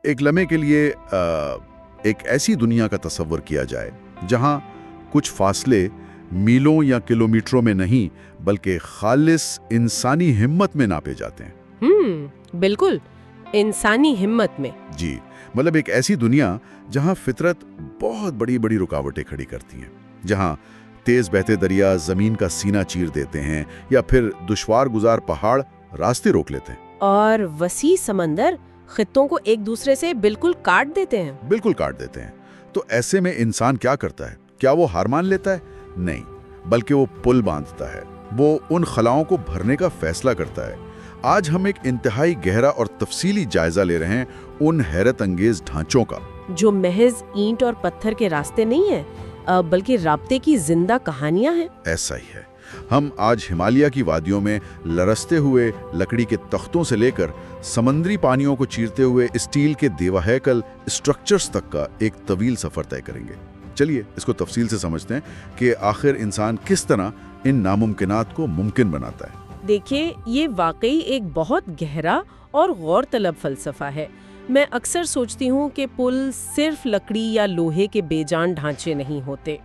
ایک लम्हे के लिए एक ऐसी दुनिया का तस्वर किया जाए जहां कुछ फासले मीलों या किलोमीटरों में नहीं बल्कि खालिस इंसानी हिम्मत में नापे जाते हैं। बिल्कुल, इंसानी हिम्मत में। जी, मतलब एक ऐसी दुनिया जहां फितरत बहुत बड़ी बड़ी रुकावटें खड़ी करती हैं, जहां तेज बहते दरिया जमीन का सीना चीर देते हैं या फिर दुश्वार गुजार पहाड़ रास्ते रोक लेते हैं, और वसी समंदर खित्तों को एक दूसरे से बिल्कुल काट देते हैं। बिल्कुल काट देते हैं। तो ऐसे में इंसान क्या करता है? क्या वो हार मान लेता है? नहीं, बल्कि वो पुल बांधता है, वो उन खलाओं को भरने का फैसला करता है। आज हम एक इंतहाई गहरा और तफसीली जायजा ले रहे हैं उन हैरत अंगेज ढांचों का, जो महज ईंट और पत्थर के रास्ते नहीं है, बल्कि राब्ते की जिंदा कहानियां हैं। ऐसा ही है। हम आज हिमालय की वादियों में लरसते हुए लकड़ी के तख्तों से लेकर समंदरी पानियों को चीरते हुए स्टील के देवाहैकल स्ट्रक्चर्स तक का एक तवील सफर तय करेंगे। चलिए इसको तफसील से समझते हैं कि आखिर इंसान किस तरह इन नामुमकिनात को मुमकिन बनाता है। देखिए, ये वाकई एक बहुत गहरा और गौर तलब फलसफा है। मैं अक्सर सोचती हूँ कि पुल सिर्फ लकड़ी या लोहे के बेजान ढांचे नहीं होते।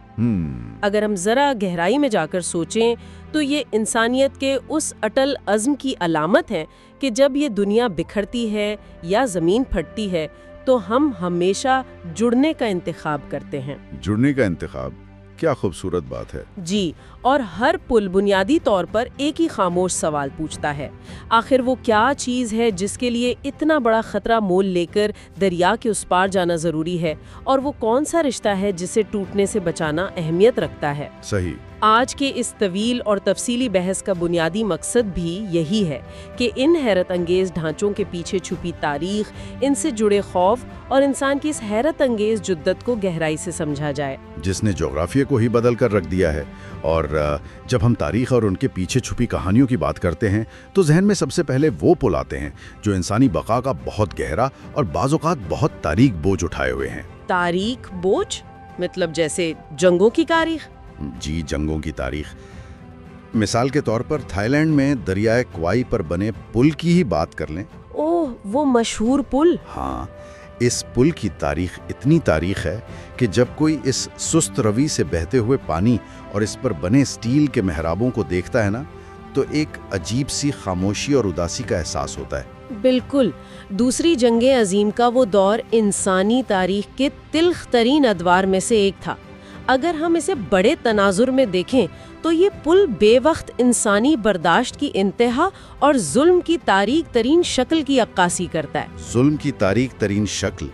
अगर हम जरा गहराई में जाकर सोचें तो ये इंसानियत के उस अटल अज़्म की अलामत है कि जब ये दुनिया बिखरती है या ज़मीन फटती है तो हम हमेशा जुड़ने का इंतखाब करते हैं। जुड़ने का इंतखाब, क्या खूबसूरत बात है। जी, और हर पुल बुनियादी तौर पर एक ही खामोश सवाल पूछता है, आखिर वो क्या चीज़ है जिसके लिए इतना बड़ा खतरा मोल लेकर दरिया के उस पार जाना ज़रूरी है, और वो कौन सा रिश्ता है जिसे टूटने से बचाना अहमियत रखता है। सही। आज के इस तवील और तफसीली बहस का बुनियादी मकसद भी यही है कि इन हैरत अंगेज ढांचों के पीछे छुपी तारीख, इनसे जुड़े खौफ और इंसान की इस हैरत अंगेज जुद्दत को गहराई से समझा जाए, जिसने जोग्राफिया को ही बदल कर रख दिया है। और जब हम तारीख और उनके पीछे छुपी कहानियों की बात करते हैं तो जहन में सबसे पहले वो पुल आते हैं जो इंसानी बका का बहुत गहरा और बाज़-औक़ात बहुत तारीख बोझ उठाए हुए हैं। तारीख बोझ मतलब जैसे जंगों की तारीख? जी, जंगों की तारीख। मिसाल के तौर पर थाईलैंड में दरियाए क्वाई पर बने पुल की ही बात कर लें। ओह, वो मशहूर पुल। हाँ, इस पुल की तारीख इतनी तारीख है कि जब कोई इस सुस्त रवि से बहते हुए पानी और इस पर बने स्टील के मेहराबों को देखता है ना, तो एक अजीब सी खामोशी और उदासी का एहसास होता है। बिल्कुल, दूसरी जंगे अजीम का वो दौर इंसानी तारीख के तिल्ख तरीन अदवार में से एक था। अगर हम इसे बड़े तनाजुर में देखें तो ये पुल बेवक्त इंसानी बर्दाश्त की इंतहा और जुल्म की तारीख तरीन शक्ल की अक्कासी करता है। जुल्म की तारीख तरीन शक्ल,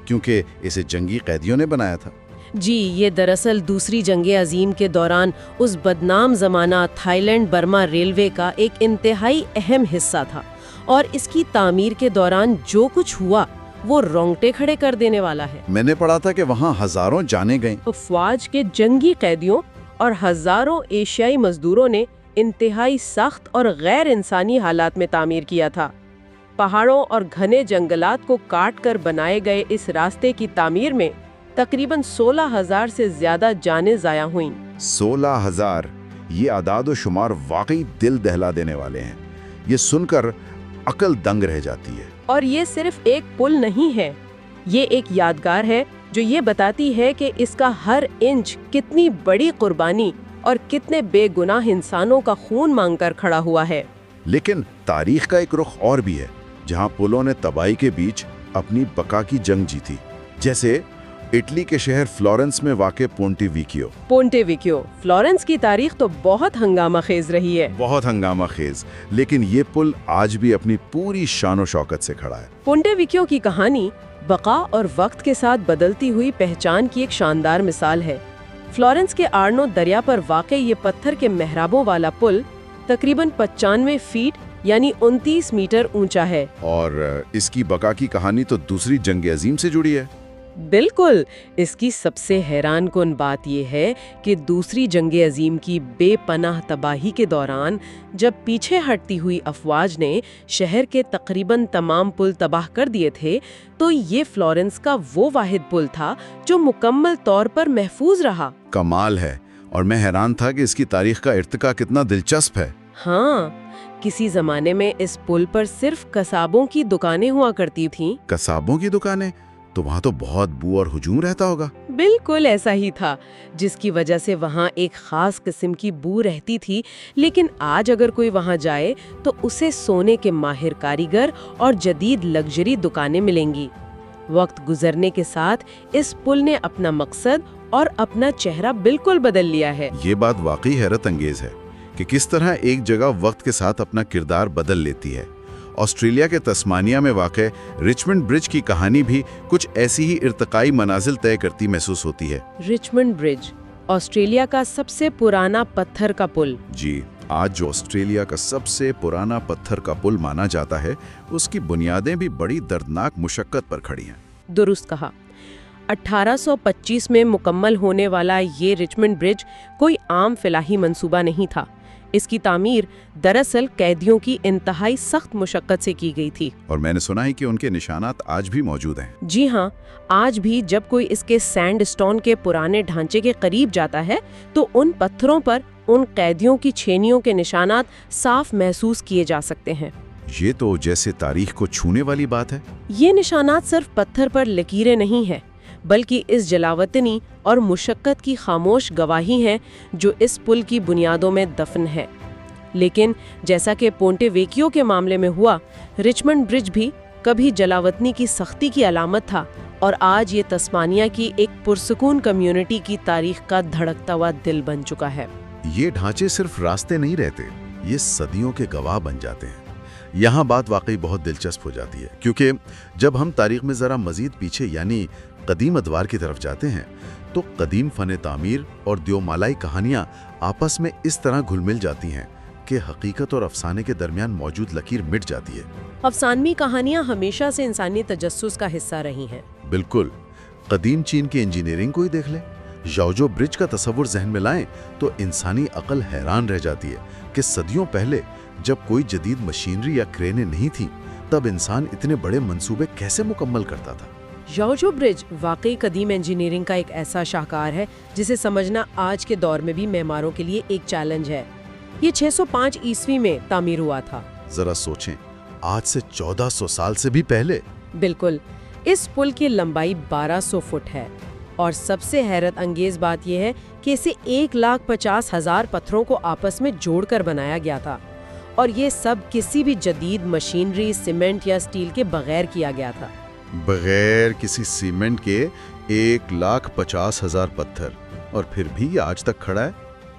क्योंकि इसे जंगी कैदियों ने बनाया था। जी, ये दरअसल दूसरी जंगे अजीम के दौरान उस बदनाम ज़माना थाईलैंड बर्मा रेलवे का एक इंतहाई अहम हिस्सा था, और इसकी तामीर के दौरान जो कुछ हुआ वो रोंगटे खड़े कर देने वाला है। मैंने पढ़ा था कि वहाँ हजारों जाने गए। अफवाज के जंगी कैदियों और हजारों एशियाई मजदूरों ने इंतहाई सख्त और गैर इंसानी हालात में तामीर किया था। पहाड़ों और घने जंगलात को काट कर बनाए गए इस रास्ते की तामीर में तकरीबन 16,000 से ज्यादा जानें ज़ाया हुईं। 16,000, ये आदाद व शुमार वाकई दिल दहला देने वाले हैं। ये सुनकर अकल दंग रह जाती है। और ये सिर्फ एक पुल नहीं है, ये एक यादगार है जो ये बताती है कि इसका हर इंच कितनी बड़ी कुर्बानी और कितने बेगुनाह इंसानों का खून मांगकर खड़ा हुआ है। लेकिन तारीख का एक रुख और भी है, जहां पुलों ने तबाही के बीच अपनी बका की जंग जीती। जैसे इटली के शहर फ्लोरेंस में वाक़े पोंटे विकियो। फ्लोरेंस की तारीख तो बहुत हंगामा खेज रही है। बहुत हंगामा खेज, लेकिन ये पुल आज भी अपनी पूरी शान शौकत से खड़ा है। पोंटे विकियो की कहानी बका और वक्त के साथ बदलती हुई पहचान की एक शानदार मिसाल है। फ्लोरेंस के आर्नो दरिया पर वाक़े ये पत्थर के मेहराबों वाला पुल तकरीबन 95 फीट यानी 29 मीटर ऊंचा है। और इसकी बका की कहानी तो दूसरी जंग अजीम से जुड़ी है। बिल्कुल, इसकी सबसे हैरान कुन बात यह है कि दूसरी जंगे अजीम की बेपनाह तबाही के दौरान जब पीछे हटती हुई अफवाज ने शहर के तकरीबन तमाम पुल तबाह कर दिए थे, तो ये फ्लोरेंस का वो वाहिद पुल था जो मुकम्मल तौर पर महफूज रहा। कमाल है, और मैं हैरान था कि इसकी तारीख का इर्तिका कितना दिलचस्प है। हाँ, किसी जमाने में इस पुल पर सिर्फ कसाबों की दुकानें हुआ करती थीं। कसाबों की दुकानें? तो वहाँ तो बहुत बू और हुजूम रहता होगा। बिल्कुल ऐसा ही था, जिसकी वजह से वहाँ एक खास किस्म की बू रहती थी। लेकिन आज अगर कोई वहाँ जाए तो उसे सोने के माहिर कारीगर और जदीद लग्जरी दुकानें मिलेंगी। वक्त गुजरने के साथ इस पुल ने अपना मकसद और अपना चेहरा बिल्कुल बदल लिया है। ये बात वाकई हैरत अंगेज है कि किस तरह एक जगह वक्त के साथ अपना किरदार बदल लेती है। ऑस्ट्रेलिया के तस्मानिया में वाक़ रिचमंड ब्रिज की कहानी भी कुछ ऐसी ही इर्तिकाई मनाजिल तय करती महसूस होती है। रिचमंड ब्रिज ऑस्ट्रेलिया का सबसे पुराना पत्थर का पुल। जी, आज जो ऑस्ट्रेलिया का सबसे पुराना पत्थर का पुल माना जाता है, उसकी बुनियादें भी बड़ी दर्दनाक मुशक्कत पर खड़ी हैं। दुरुस्त कहा। 1825 में मुकम्मल होने वाला ये रिचमंड ब्रिज कोई आम फलाही मंसूबा नहीं था। इसकी तामीर दरअसल कैदियों की इंतहाई सख्त मुशक्कत से की गई थी। और मैंने सुना है कि उनके निशानात आज भी मौजूद हैं। जी हाँ, आज भी जब कोई इसके सैंडस्टोन के पुराने ढांचे के करीब जाता है तो उन पत्थरों पर उन कैदियों की छेनियों के निशानात साफ महसूस किए जा सकते हैं। ये तो जैसे तारीख को छूने वाली बात है। ये निशानात सिर्फ पत्थर पर लकीरें नहीं हैं, बल्कि इस जलावतनी और मुशक्कत की खामोश गवाही है जो इस पुल की बुनियादों में दफन है। लेकिन जैसा कि पोंटे वेकियो के मामले में हुआ, रिचमंड ब्रिज भी कभी जलावतनी की सख्ती की अलामत था और आज ये तस्मानिया की एक पुरसकून कम्युनिटी की तारीख का धड़कता हुआ दिल बन चुका है। ये ढांचे सिर्फ रास्ते नहीं रहते, ये सदियों के गवाह बन जाते हैं। यहाँ बात वाकई बहुत दिलचस्प हो जाती है, क्योंकि जब हम तारीख में ज़रा मज़ीद पीछे यानी कदीम अदवार की तरफ जाते हैं तो कदीम फ़न तामीर और दियोमालाई कहानियाँ आपस में इस तरह घुल मिल जाती हैं कि हकीकत और अफसाने के दरमियान मौजूद लकीर मिट जाती है। अफसानवी कहानियाँ हमेशा से इंसानी तजस्सुस का हिस्सा रही हैं। बिल्कुल, कदीम चीन की इंजीनियरिंग को ही देख लें। ज़ाओजो ब्रिज का तस्वुर जहन में लाएं तो इंसानी अकल हैरान रह जाती है कि सदियों पहले जब कोई जदीद मशीनरी या क्रेनें नहीं थी, तब इंसान इतने बड़े मंसूबे कैसे मुकम्मल करता था। ज़ाओजो ब्रिज वाकई कदीम इंजीनियरिंग का एक ऐसा शाहकार है जिसे समझना आज के दौर में भी मेमारों के लिए एक चैलेंज है। ये 605 ईस्वी में तामीर हुआ था। जरा सोचें, आज से 1400 साल से भी पहले। बिल्कुल। इस पुल की लंबाई 1200 फुट है और सबसे हैरत अंगेज बात यह है कि इसे 1,50,000 पत्थरों को आपस में जोड़कर बनाया गया था और ये सब किसी भी जदीद मशीनरी, सीमेंट या स्टील के बगैर किया गया था। बगैर किसी सीमेंट के 1,50,000 पत्थर, और फिर भी ये आज तक खड़ा है।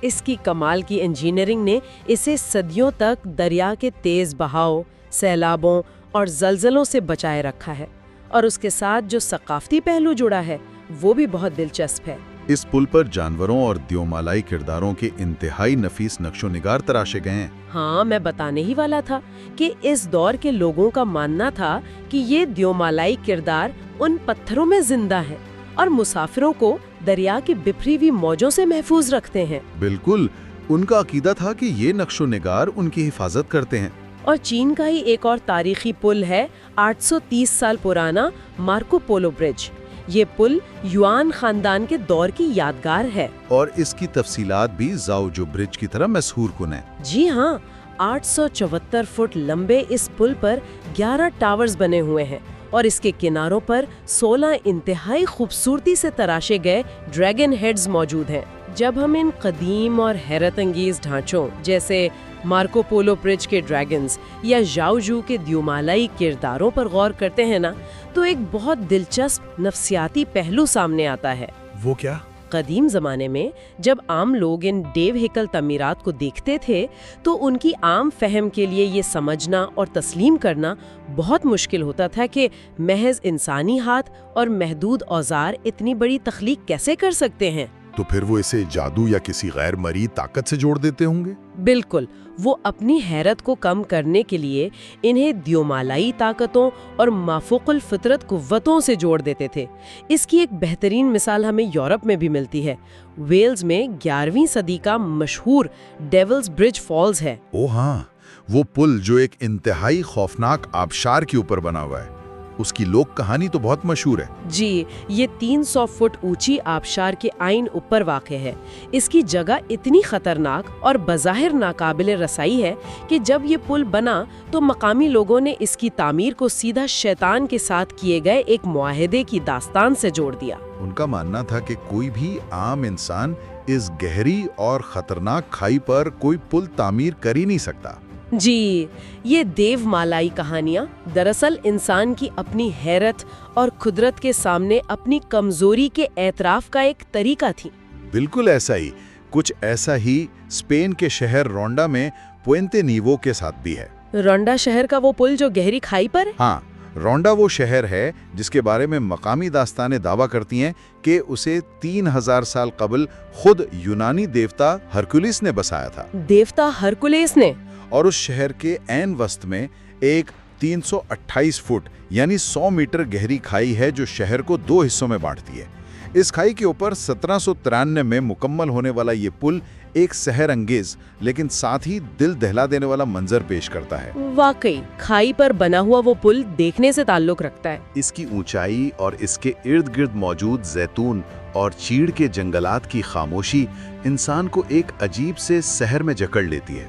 इसकी कमाल की इंजीनियरिंग ने इसे सदियों तक दरिया के तेज बहाव, सैलाबों और जलजलों से बचाए रखा है। और उसके साथ जो सकाफती पहलू जुड़ा है वो भी बहुत दिलचस्प है। इस पुल पर जानवरों और दियोमालाई किरदारों के इंतहाई नफीस नक्शो निगार तराशे गए हैं। हाँ, मैं बताने ही वाला था कि इस दौर के लोगों का मानना था कि ये दियोमालाई किरदार उन पत्थरों में जिंदा हैं और मुसाफिरों को दरिया की बिखरी हुई मौजों से महफूज रखते हैं। बिल्कुल, उनका अकीदा था कि ये नक्शो निगार उनकी हिफाजत करते हैं। और चीन का ही एक और तारीखी पुल है 830 साल पुराना मार्को पोलो ब्रिज। ये पुल युआन खानदान के दौर की यादगार है और इसकी तफसीलात भी ज़ाओजो ब्रिज की तरह मशहूर कुन है। जी हाँ, 874 फुट लंबे इस पुल पर 11 टावर्स बने हुए हैं और इसके किनारों पर 16 इंतहाई खूबसूरती से तराशे गए ड्रैगन हेड्स मौजूद हैं। जब हम इन कदीम और हैरत अंगेज ढांचों जैसे मार्को पोलो ब्रिज के ड्रैगन्स या ज़ाओजो के दियोमालाई किरदारों पर गौर करते हैं ना, तो एक बहुत दिलचस्प नफ्सियाती पहलू सामने आता है। वो क्या? कदीम ज़माने में जब आम लोग इन देव हेकल तमीरात को देखते थे तो उनकी आम फहम के लिए ये समझना और तस्लीम करना बहुत मुश्किल होता था कि महज इंसानी हाथ और महदूद औजार इतनी बड़ी तख्लीक कैसे कर सकते हैं। तो फिर वो इसे जादू या किसी गैर मरी ताकत से जोड़ देते होंगे। बिल्कुल, वो अपनी हैरत को कम करने के लिए इन्हें दियोमालाई ताकतों और माफूकुल फितरत कुव्वतों से जोड़ देते थे। इसकी एक बेहतरीन मिसाल हमें यूरोप में भी मिलती है। वेल्स में 11वीं सदी का मशहूर डेविल्स ब्रिज फॉल्स है। ओ हाँ, वो पुल जो एक इंतहाई खौफनाक आबशार के ऊपर बना हुआ है। اس کی لوک کہانی تو بہت مشہور ہے۔ جی، یہ 300 فٹ اونچی آبشار کے عین اوپر واقع ہے۔ اس کی جگہ اتنی خطرناک اور بظاہر ناقابل رسائی ہے کہ جب یہ پل بنا تو مقامی لوگوں نے اس کی تعمیر کو سیدھا شیطان کے ساتھ کیے گئے ایک معاہدے کی داستان سے جوڑ دیا۔ ان کا ماننا تھا کہ کوئی بھی عام انسان اس گہری اور خطرناک کھائی پر کوئی پل تعمیر کر ہی نہیں سکتا۔ جی، یہ دیو مالائی کہانیاں دراصل انسان کی اپنی حیرت اور قدرت کے سامنے اپنی کمزوری کے اعتراف کا ایک طریقہ تھی۔ بالکل ایسا ہی، کچھ ایسا ہی اسپین کے شہر رونڈا میں پوینتے نیوو کے ساتھ بھی ہے۔ رونڈا شہر کا وہ پل جو گہری کھائی پر ہے؟ ہاں، رونڈا وہ شہر ہے جس کے بارے میں مقامی داستانیں دعویٰ کرتی ہیں کہ اسے 3000 سال قبل خود یونانی دیوتا ہرکولیس نے بسایا تھا۔ دیوتا ہرکولیس نے؟ اور اس شہر کے عین وسط میں ایک 328 فٹ یعنی 100 میٹر گہری کھائی ہے جو شہر کو 2 حصوں میں بانٹتی ہے۔ اس کھائی کے اوپر 1793 میں مکمل ہونے والا یہ پل ایک سحر انگیز لیکن ساتھ ہی دل دہلا دینے والا منظر پیش کرتا ہے۔ واقعی کھائی پر بنا ہوا وہ پل دیکھنے سے تعلق رکھتا ہے۔ اس کی اونچائی اور اس کے ارد گرد موجود زیتون اور چیڑ کے جنگلات کی خاموشی انسان کو ایک عجیب سے سحر میں جکڑ لیتی ہے۔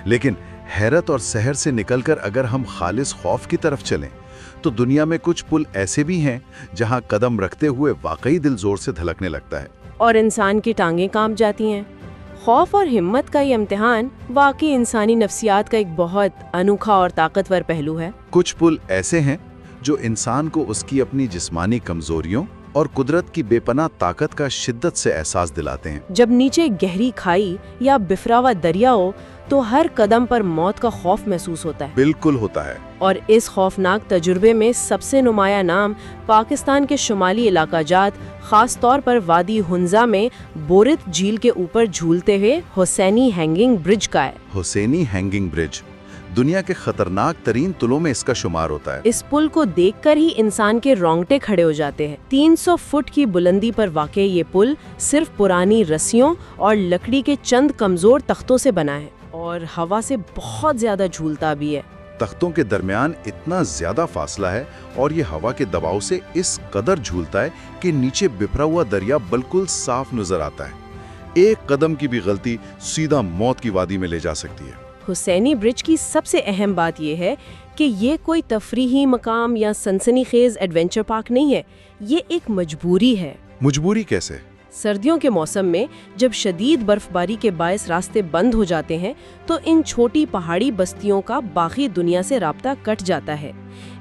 لیکن حیرت اور سحر سے نکل کر اگر ہم خالص خوف کی طرف چلیں تو دنیا میں کچھ پل ایسے بھی ہیں جہاں قدم رکھتے ہوئے واقعی دل زور سے دھڑکنے لگتا ہے اور انسان کی ٹانگیں کانپ جاتی ہیں۔ خوف اور ہمت کا یہ امتحان واقعی انسانی نفسیات کا ایک بہت انوکھا اور طاقتور پہلو ہے۔ کچھ پل ایسے ہیں جو انسان کو اس کی اپنی جسمانی کمزوریوں اور قدرت کی بے پناہ طاقت کا شدت سے احساس دلاتے ہیں۔ جب نیچے گہری کھائی یا بفرا ہوا دریا ہو تو ہر قدم پر موت کا خوف محسوس ہوتا ہے۔ بالکل ہوتا ہے۔ اور اس خوفناک تجربے میں سب سے نمایاں نام پاکستان کے شمالی علاقہ جات خاص طور پر وادی ہنزا میں بورت جھیل کے اوپر جھولتے ہوئے حسینی ہینگنگ برج کا ہے۔ حسینی ہینگنگ برج دنیا کے خطرناک ترین پلوں میں اس کا شمار ہوتا ہے۔ اس پل کو دیکھ کر ہی انسان کے رونگٹے کھڑے ہو جاتے ہیں۔ 300 فٹ کی بلندی پر واقع یہ پل صرف پرانی رسیوں اور لکڑی کے چند کمزور تختوں سے بنا ہے اور ہوا سے بہت زیادہ جھولتا بھی ہے۔ تختوں کے درمیان اتنا زیادہ فاصلہ ہے اور یہ ہوا کے دباؤ سے اس قدر جھولتا ہے کہ نیچے بکھرا ہوا دریا بالکل صاف نظر آتا ہے۔ ایک قدم کی بھی غلطی سیدھا موت کی وادی میں لے جا سکتی ہے۔ حسینی برج کی سب سے اہم بات یہ ہے کہ یہ کوئی تفریحی مقام یا سنسنی خیز ایڈونچر پارک نہیں ہے، یہ ایک مجبوری ہے۔ مجبوری کیسے؟ سردیوں کے موسم میں جب شدید برف باری کے باعث راستے بند ہو جاتے ہیں تو ان چھوٹی پہاڑی بستیوں کا باقی دنیا سے رابطہ کٹ جاتا ہے۔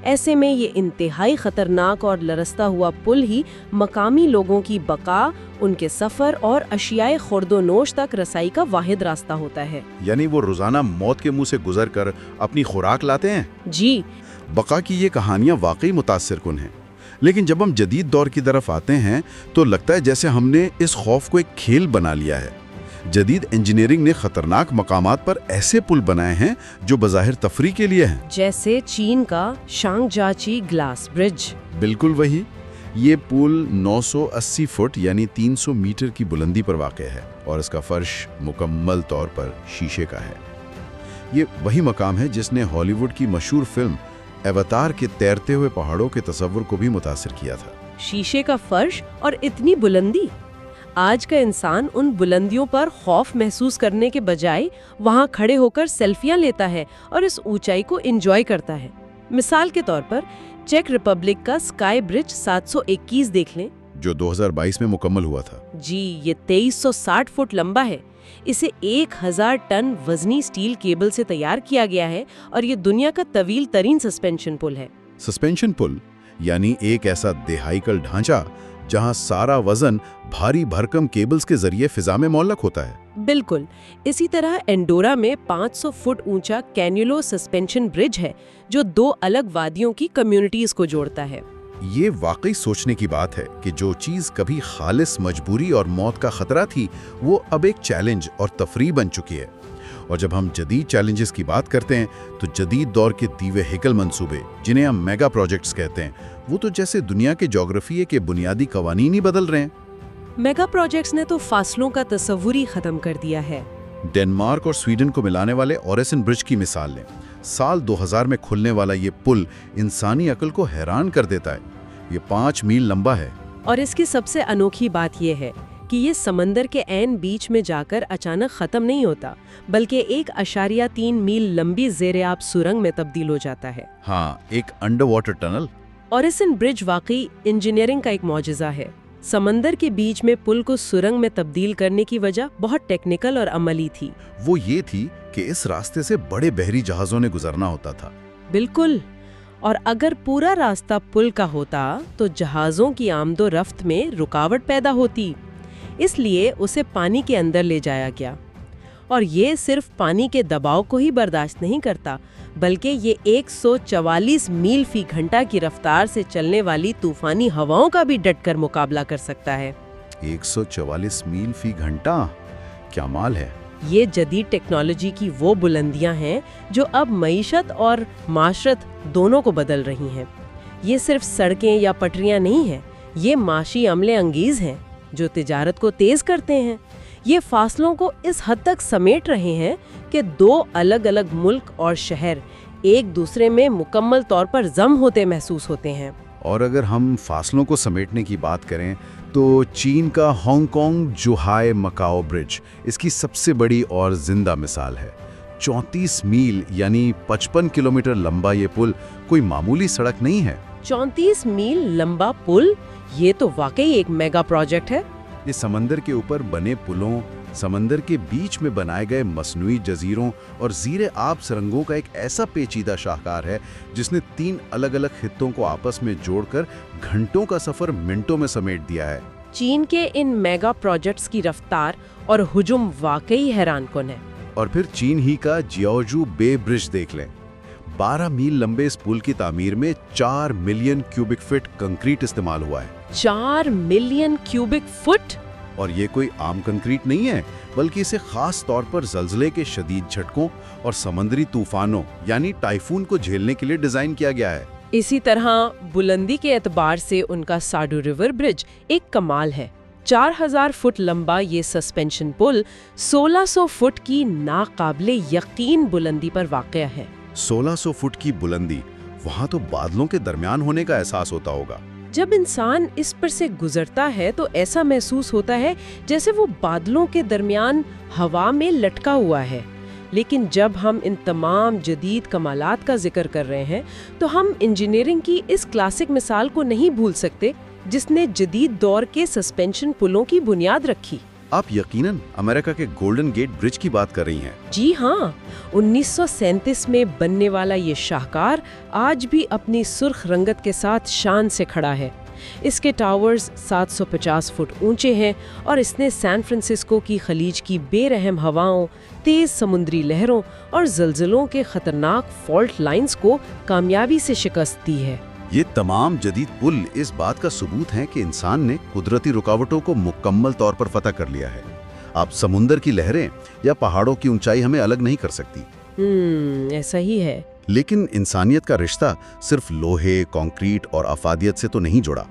ایسے میں یہ انتہائی خطرناک اور لرزتا ہوا پل ہی مقامی لوگوں کی بقا، ان کے سفر اور اشیاء خورد و نوش تک رسائی کا واحد راستہ ہوتا ہے۔ یعنی وہ روزانہ موت کے منہ سے گزر کر اپنی خوراک لاتے ہیں۔ جی، بقا کی یہ کہانیاں واقعی متاثر کن ہیں، لیکن جب ہم جدید دور کی طرف آتے ہیں تو لگتا ہے جیسے ہم نے اس خوف کو ایک کھیل بنا لیا ہے۔ جدید انجینئرنگ نے خطرناک مقامات پر ایسے پل بنائے ہیں جو بظاہر تفریح کے لیے ہیں، جیسے چین کا شانگ جاچی گلاس برج۔ بالکل وہی۔ یہ پل 980 فٹ یعنی 300 میٹر کی بلندی پر واقع ہے اور اس کا فرش مکمل طور پر شیشے کا ہے۔ یہ وہی مقام ہے جس نے ہالی ووڈ کی مشہور فلم ایواتار کے تیرتے ہوئے پہاڑوں کے تصور کو بھی متاثر کیا تھا۔ شیشے کا فرش اور اتنی بلندی! آج کا انسان ان بلندیوں پر خوف محسوس کرنے کے بجائے وہاں کھڑے ہو کر سیلفیاں لیتا ہے اور اس اونچائی کو انجوائے کرتا ہے۔ مثال کے طور پر چیک ریپبلک کا اسکائی برج 721 دیکھ لیں، جو 2022 میں مکمل ہوا تھا۔ جی، یہ 2360 فٹ لمبا ہے۔ اسے 1000 ٹن وزنی سٹیل کیبل سے تیار کیا گیا ہے اور یہ دنیا کا طویل ترین سسپینشن پل ہے۔ سسپینشن پل یعنی ایک ایسا دہائیکل ڈھانچہ جہاں سارا وزن بھاری بھرکم کیبلز کے ذریعے فضا میں معلق ہوتا ہے۔ بالکل اسی طرح انڈورا میں 500 فٹ اونچا کینیولو سسپینشن برج ہے جو 2 الگ وادیوں کی کمیونٹیز کو جوڑتا ہے۔ یہ واقعی سوچنے کی بات ہے کہ جو چیز کبھی خالص مجبوری اور موت کا خطرہ تھی وہ اب ایک چیلنج اور تفریح بن چکی ہے۔ اور جب ہم جدید چیلنجز کی بات کرتے ہیں تو جدید دور کے دیوے ہیکل منصوبے جنہیں ہم میگا پروجیکٹس کہتے ہیں وہ تو جیسے دنیا کے جغرافیے کے بنیادی قوانین ہی بدل رہے ہیں۔ میگا پروجیکٹس نے تو فاصلوں کا تصور ہی ختم کر دیا ہے۔ ڈنمارک اور سویڈن کو ملانے والے اوریسن برج کی مثال لیں۔ साल 2000 में खुलने वाला ये पुल इंसानी अक्ल को हैरान कर देता है। ये 5 मील लंबा है। और इसकी सबसे अनोखी बात यह है कि ये समंदर के ऐन बीच में जाकर अचानक खत्म नहीं होता, बल्कि 1.3 मील लंबी ज़ेर-ए-आब सुरंग में तब्दील हो जाता है। हाँ, एक अंडर वाटर टनल। ओरिसन ब्रिज वाकई इंजीनियरिंग का एक मौजज़ा है। समंदर के बीच में पुल को सुरंग में तब्दील करने की वजह बहुत टेक्निकल और अमली थी। वो ये थी कि इस रास्ते से बड़े बहरी जहाज़ों ने गुजरना होता था। बिल्कुल, और अगर पूरा रास्ता पुल का होता तो जहाज़ों की आमदो रफ्त में रुकावट पैदा होती, इसलिए उसे पानी के अंदर ले जाया गया। और ये सिर्फ पानी के दबाव को ही बर्दाश्त नहीं करता, बल्कि ये 144 मील फी घंटा की रफ्तार से चलने वाली तूफानी हवाओं का भी डटकर मुकाबला कर सकता है। 144 मील फी घंटा, क्या माल है। ये जदीद टेक्नोलॉजी की वो बुलंदियां हैं जो अब मईशत और माशरत दोनों को बदल रही हैं। ये सिर्फ सड़कें या पटरियां नहीं हैं, ये माशी अमले अंगीज हैं जो तिजारत को तेज करते हैं। ये फासलों को इस हद तक समेट रहे हैं कि 2 अलग अलग मुल्क और शहर एक दूसरे में मुकम्मल तौर पर जम होते महसूस होते हैं। और अगर हम फासलों को समेटने की बात करें तो चीन का हांगकांग जुहाई मकाओ ब्रिज इसकी सबसे बड़ी और जिंदा मिसाल है। 34 मील यानी 55 किलोमीटर लंबा ये पुल कोई मामूली सड़क नहीं है। 34 मील लंबा पुल, ये तो वाकई एक मेगा प्रोजेक्ट है। ये समंदर के ऊपर बने पुलों, समंदर के बीच में बनाए गए मसनूई जजीरों और ज़ीर-ए-आब सुरंगों का एक ऐसा पेचीदा शाहकार है जिसने 3 अलग अलग खित्तों को आपस में जोड़कर घंटों का सफर मिनटों में समेट दिया है। चीन के इन मेगा प्रोजेक्ट्स की रफ्तार और हुजूम वाकई हैरानकुन है। और फिर चीन ही का जियाओजू बे ब्रिज देख लें। 12 मील लंबे इस पुल की तामीर में 4 मिलियन क्यूबिक फीट कंक्रीट इस्तेमाल हुआ है। 4 मिलियन क्यूबिक फुट? और ये कोई आम कंक्रीट नहीं है, बल्कि इसे खास तौर पर ज़लज़ले के शदीद झटकों और समुद्री तूफानों यानी टाइफून को झेलने के लिए डिजाइन किया गया है। इसी तरह बुलंदी के एतबार से उनका साडू रिवर ब्रिज एक कमाल है। 4000 फुट लंबा ये सस्पेंशन पुल 1600 फुट की नाकाबिले यकीन बुलंदी पर वाक़या है। 1600 फुट की बुलंदी, वहां तो बादलों के दरमियान होने का एहसास होता होगा। जब इंसान इस पर से गुजरता है तो ऐसा महसूस होता है जैसे वो बादलों के दरमियान हवा में लटका हुआ है। लेकिन जब हम इन तमाम जदीद कमालात का जिक्र कर रहे हैं तो हम इंजीनियरिंग की इस क्लासिक मिसाल को नहीं भूल सकते जिसने जदीद दौर के सस्पेंशन पुलों की बुनियाद रखी। आप यकीनन अमेरिका के गोल्डन गेट ब्रिज की बात कर रही हैं। जी हाँ, 1937 में बनने वाला ये शाहकार आज भी अपनी सुर्ख रंगत के साथ शान से खड़ा है। इसके टावर्स 750 फुट ऊंचे हैं और इसने सैन फ्रांसिस्को की खलीज की बेरहम हवाओं, तेज समुद्री लहरों और ज़लज़लों के खतरनाक फॉल्ट लाइंस को कामयाबी से शिकस्त दी है। ये तमाम जदीद पुल इस बात का सबूत हैं कि इंसान ने कुदरती रुकावटों को मुकम्मल तौर पर फतह कर लिया है। आप समुंदर की लहरें या पहाड़ों की ऊंचाई हमें अलग नहीं कर सकती। ऐसा ही है। लेकिन इंसानियत का रिश्ता सिर्फ लोहे, कंक्रीट और अफादियत से तो नहीं जुड़ा।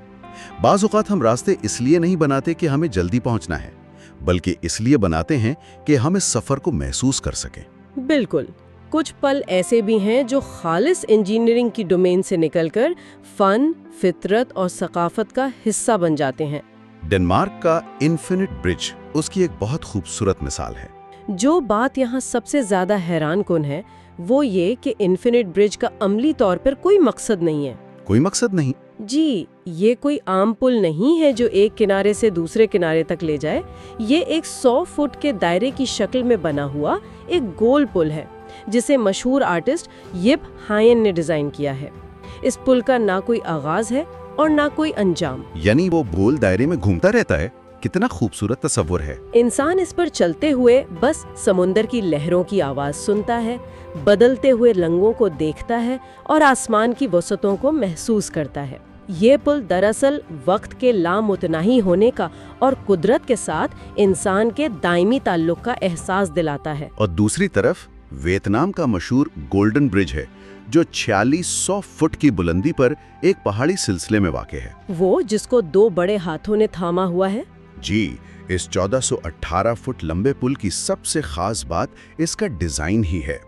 बाज़ औक़ात हम रास्ते इसलिए नहीं बनाते कि हमें जल्दी पहुंचना है, बल्कि इसलिए बनाते हैं कि हम इस सफ़र को महसूस कर सकें। बिल्कुल। कुछ पल ऐसे भी हैं जो खालिस इंजीनियरिंग की डोमेन से निकलकर फन, फितरत और सकाफत का हिस्सा बन जाते हैं। डेनमार्क का इन्फिनिट ब्रिज उसकी एक बहुत खूबसूरत मिसाल है। जो बात यहाँ सबसे ज़्यादा हैरानकुन है वो ये कि इन्फिनिट ब्रिज का अमली तौर पर कोई मकसद नहीं है। कोई मकसद नहीं? जी, ये कोई आम पुल नहीं है जो एक किनारे से दूसरे किनारे तक ले जाए। ये एक 100 फुट के दायरे की शक्ल में बना हुआ एक गोल पुल है जिसे मशहूर आर्टिस्ट यिप हायन ने डिजाइन किया है। इस पुल का ना कोई आगाज है और ना कोई अंजाम। यानी वो गोल दायरे में घूमता रहता है। कितना खूबसूरत तस्वुर है। इंसान इस पर चलते हुए बस समुंदर की लहरों की आवाज सुनता है, बदलते हुए रंगों को देखता है और आसमान की वसतों को महसूस करता है। ये पुल दरअसल वक्त के लामुतनाही होने का और कुदरत के साथ इंसान के दायमी ताल्लुक का एहसास दिलाता है। और दूसरी तरफ वियतनाम का मशहूर गोल्डन ब्रिज है जो 4600 फुट की बुलंदी पर एक पहाड़ी सिलसिले में वाक़ है। वो जिसको 2 बड़े हाथों ने थामा हुआ है। जी, इस 1418 फुट लंबे पुल की सबसे खास बात इसका डिजाइन ही है।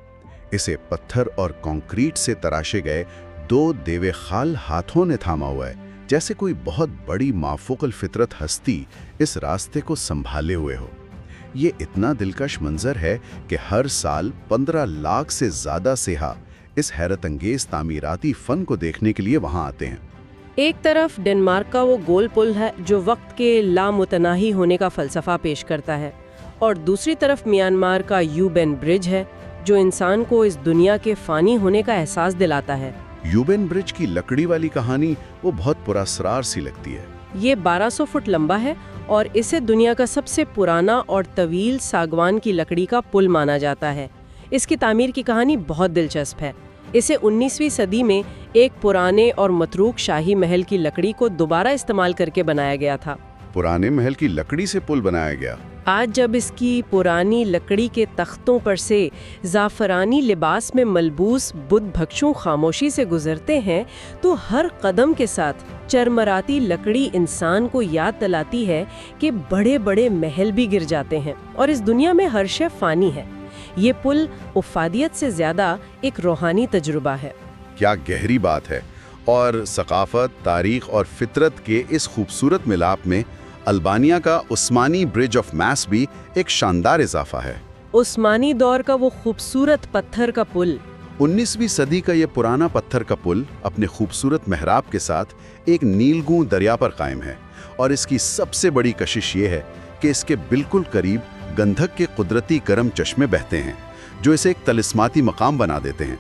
इसे पत्थर और कंक्रीट से तराशे गए 2 देवे खाल हाथों ने थामा हुआ है, जैसे कोई बहुत बड़ी माफूकल फितरत हस्ती इस रास्ते को संभाले हुए हो। ये इतना दिलकश मंजर है कि हर साल 15 लाख से ज़्यादा सेहा इस हैरत अंगेज तामीराती फन को देखने के लिए वहाँ आते हैं। एक तरफ डेनमार्क का वो गोल पुल है जो वक्त के लामुतनाही होने का फलसफा पेश करता है, और दूसरी तरफ म्यांमार का यूबेन ब्रिज है जो इंसान को इस दुनिया के फानी होने का एहसास दिलाता है। यूबेन ब्रिज की लकड़ी वाली कहानी वो बहुत पुरस्कार सी लगती है। ये 1200 फुट लंबा है और इसे दुनिया का सबसे पुराना और तवील सागवान की लकड़ी का पुल माना जाता है। इसकी तामीर की कहानी बहुत दिलचस्प है। इसे 19वीं सदी में एक पुराने और मतरूक शाही महल की लकड़ी को दोबारा इस्तेमाल करके बनाया गया था। पुराने महल की लकड़ी से पुल बनाया गया। आज जब इसकी पुरानी लकड़ी के तख्तों पर से ज़ाफ़रानी लिबास में मलबूस बुद्ध भक्षु खामोशी से गुजरते हैं तो हर कदम के साथ चरमराती लकड़ी इंसान को याद दिलाती है कि बड़े बड़े महल भी गिर जाते हैं और इस दुनिया में हर शय फानी है। ये पुल उफ़ादियत से ज़्यादा एक रूहानी तजुर्बा है। क्या गहरी बात है। और सकाफत, तारीख और फितरत के इस खूबसूरत मिलाप में अल्बानिया का उस्मानी ब्रिज ऑफ मैस भी एक शानदार इजाफा है। उस्मानी दौर का वो खूबसूरत पत्थर का पुल। 19वीं सदी का ये पुराना पत्थर का पुल अपने खूबसूरत मेहराब के साथ एक नीलगू दरिया पर कायम है, और इसकी सबसे बड़ी कशिश ये है कि इसके बिल्कुल करीब गंधक के कुदरती गर्म चश्मे बहते हैं जो इसे एक तलिस्माती मकाम बना देते हैं।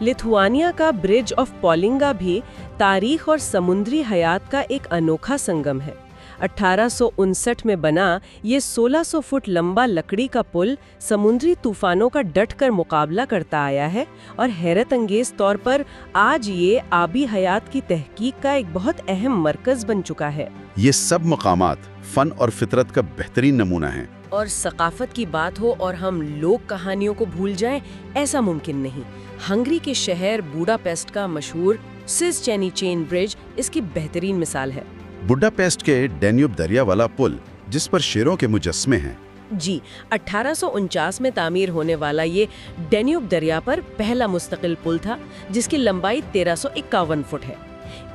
लिथुआनिया का ब्रिज ऑफ पॉलिंगा भी तारीख और समुद्री हयात का एक अनोखा संगम है। 1859 में बना ये 1600 फुट लंबा लकड़ी का पुल समुद्री तूफानों का डटकर मुकाबला करता आया है और हैरत अंगेज तौर पर आज ये आबी हयात की तहकीक का एक बहुत अहम मरकज बन चुका है। ये सब मकामात फन और फितरत का बेहतरीन नमूना है। और सकाफत की बात हो और हम लोक कहानियों को भूल जाएं, ऐसा मुमकिन नहीं। हंगरी के शहर बुडापेस्ट का मशहूर सिसचेनी चेन ब्रिज इसकी बेहतरीन मिसाल है। बुडापेस्ट के डैन्यूब दरिया वाला पुल जिस पर शेरों के मुजस्मे हैं। जी, 1849 में तामीर होने वाला ये डैन्यूब दरिया पर पहला मुस्तकिल पुल था जिसकी लंबाई 1351 फुट है।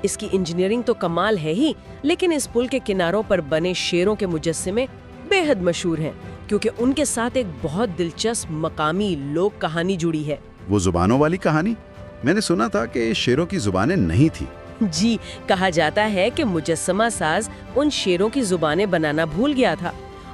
इसकी इंजीनियरिंग तो कमाल है ही, लेकिन इस पुल के किनारों पर बने शेरों के मुजस्मे बेहद मशहूर हैं क्योंकि उनके साथ एक बहुत दिलचस्प मकामी लोक कहानी जुड़ी है। वो जुबानों वाली कहानी? मैंने सुना था कि शेरों की जुबानें नहीं थी। जी, कहा जाता है कि मुजस्समा साज उन शेरों की जुबानें बनाना भूल गया था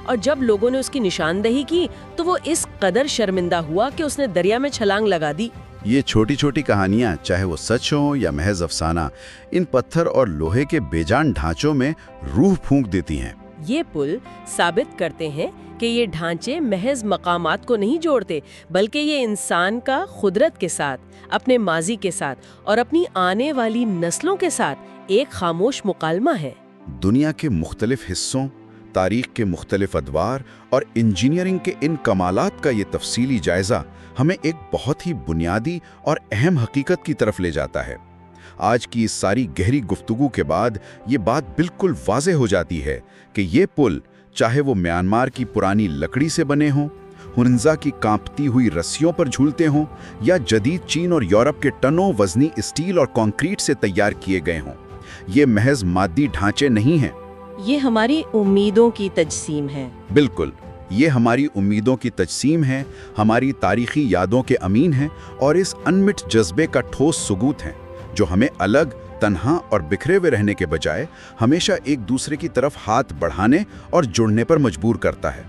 और जब लोगों ने उसकी निशानदही की तो वो इस कदर शर्मिंदा हुआ कि उसने दरिया में छलांग लगा दी। ये छोटी छोटी कहानियाँ, चाहे वो सच हो या महज अफसाना, इन पत्थर और लोहे के बेजान ढांचों में रूह फूंक देती हैं। ये पुल साबित करते हैं कि ये ढांचे महज मकामात को नहीं जोड़ते, बल्कि ये इंसान का खुदरत के साथ, अपने माजी के साथ और अपनी आने वाली नस्लों के साथ एक खामोश मुकालमा है। दुनिया के मुख्तलिफ हिस्सों, तारीख के मुख्तलिफ अदवार और इंजीनियरिंग के इन कमालात का ये तफसीली जायजा हमें एक बहुत ही बुनियादी और अहम हकीकत की तरफ ले जाता है। आज की इस सारी गहरी गुफ्तगू के बाद ये बात बिल्कुल वाज़ेह हो जाती है कि ये पुल, चाहे वो म्यांमार की पुरानी लकड़ी से बने हों, हुनज़ा की कांपती हुई रस्सियों पर झूलते हों, या जदीद चीन और यूरोप के टनों वज़नी स्टील और कंक्रीट से तैयार किए गए हों, ये महज मादी ढांचे नहीं हैं। ये हमारी उम्मीदों की तजसीम है। बिल्कुल, ये हमारी उम्मीदों की तजसीम है, हमारी तारीखी यादों के अमीन हैं और इस अनमिट जज्बे का ठोस सबूत हैं जो हमें अलग, तन्हा और बिखरे हुए रहने के बजाय हमेशा एक दूसरे की तरफ हाथ बढ़ाने और जुड़ने पर मजबूर करता है।